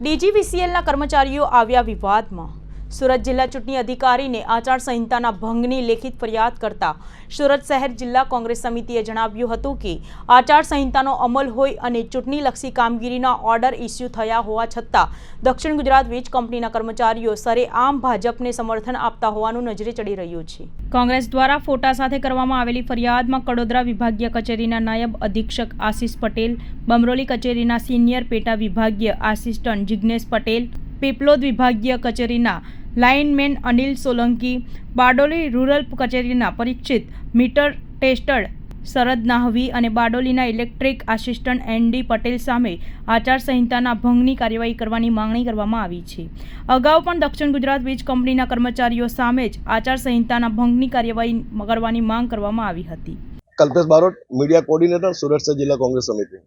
ડીજીવીસીએલના કર્મચારીઓ આવ્યા વિવાદમાં। સુરત જિલ્લા ચૂંટણી અધિકારીને આચારસંહિતાના ભંગની લેખિત ફરિયાદ કરતા સુરત શહેર જિલ્લા કોંગ્રેસ સમિતિએ જણાવ્યું હતું કે આચારસંહિતાનો અમલ હોય અને ચૂંટણીલક્ષી કામગીરીના ઓર્ડર ઇસ્યુ થયા હોવા છતાં દક્ષિણ ગુજરાત વીજ કંપનીના કર્મચારીઓ સરેઆમ ભાજપને સમર્થન આપતા હોવાનું નજરે ચડી રહ્યું છે। કોંગ્રેસ દ્વારા ફોટા સાથે કરવામાં આવેલી ફરિયાદમાં કડોદરા વિભાગીય કચેરીના નાયબ અધિક્ષક આશિષ પટેલ, બમરોલી કચેરીના સિનિયર પેટા વિભાગીય આસિસ્ટન્ટ જિગ્નેશ પટેલ, પીપલોદ વિભાગીય કચેરીના લાઇનમેન અનિલ સોલંકી, બારડોલી રૂરલ કચેરીના પરીક્ષિત મીટર ટેસ્ટર શરદ નાહવી અને બારડોલીના ઇલેક્ટ્રિક આસિસ્ટન્ટ એનડી પટેલ સામે આચારસંહિતાના ભંગની કાર્યવાહી કરવાની માંગણી કરવામાં આવી છે। અગાઉ પણ દક્ષિણ ગુજરાત વીજ કંપનીના કર્મચારીઓ સામે જ આચારસંહિતાના ભંગની કાર્યવાહી કરવાની માંગ કરવામાં આવી હતી। કલ્પેશ બારોટ, મીડિયા કોર્ડિનેટર, સુરત શહેર જિલ્લા કોંગ્રેસ સમિતિ।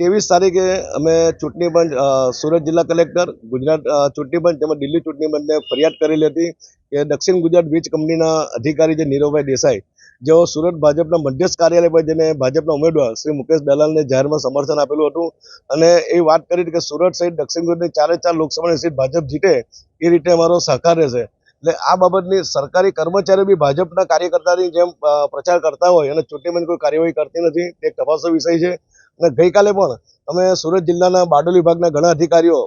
23 તારીખે અમે ચૂંટણી પંચ, સુરત જિલ્લા કલેક્ટર, ગુજરાત ચૂંટણી પંચ તેમજ દિલ્હી ચૂંટણી પંચને ફરિયાદ કરેલી હતી કે દક્ષિણ ગુજરાત વીજ કંપનીના અધિકારી જે નીરવભાઈ દેસાઈ, જેઓ સુરત ભાજપના મધ્યસ્થ કાર્યાલય પર જેને ભાજપના ઉમેદવાર શ્રી મુકેશ દલાલને જાહેરમાં સમર્થન આપેલું હતું અને એ વાત કરી કે સુરત સહિત દક્ષિણ ગુજરાતની 4 લોકસભાની સીટ ભાજપ જીતે એ રીતે અમારો સહકાર રહેશે। એટલે આ બાબતની સરકારી કર્મચારીઓ બી ભાજપના કાર્યકર્તાની જેમ પ્રચાર કરતા હોય અને ચૂંટણી પંચ કોઈ કાર્યવાહી કરતી નથી, તે એક તપાસનો વિષય છે। અને ગઈકાલે પણ અમે સુરત જિલ્લાના બારડોલી વિભાગના ઘણા અધિકારીઓ,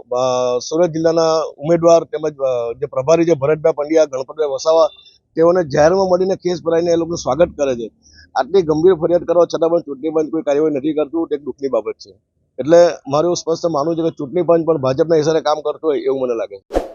સુરત જિલ્લાના ઉમેદવાર તેમજ જે પ્રભારી છે ભરતભાઈ પંડ્યા, ગણપતભાઈ વસાવા, તેઓને જાહેરમાં મળીને કેસ ભરાઈને એ લોકોનું સ્વાગત કરે છે। આટલી ગંભીર ફરિયાદ કરવા છતાં પણ ચૂંટણી પંચ કોઈ કાર્યવાહી નથી કરતું, તે એક દુઃખની બાબત છે। એટલે મારું સ્પષ્ટ માનવું છે કે ચૂંટણી પંચ પણ ભાજપના હિસાબે કામ કરતું હોય એવું મને લાગે છે।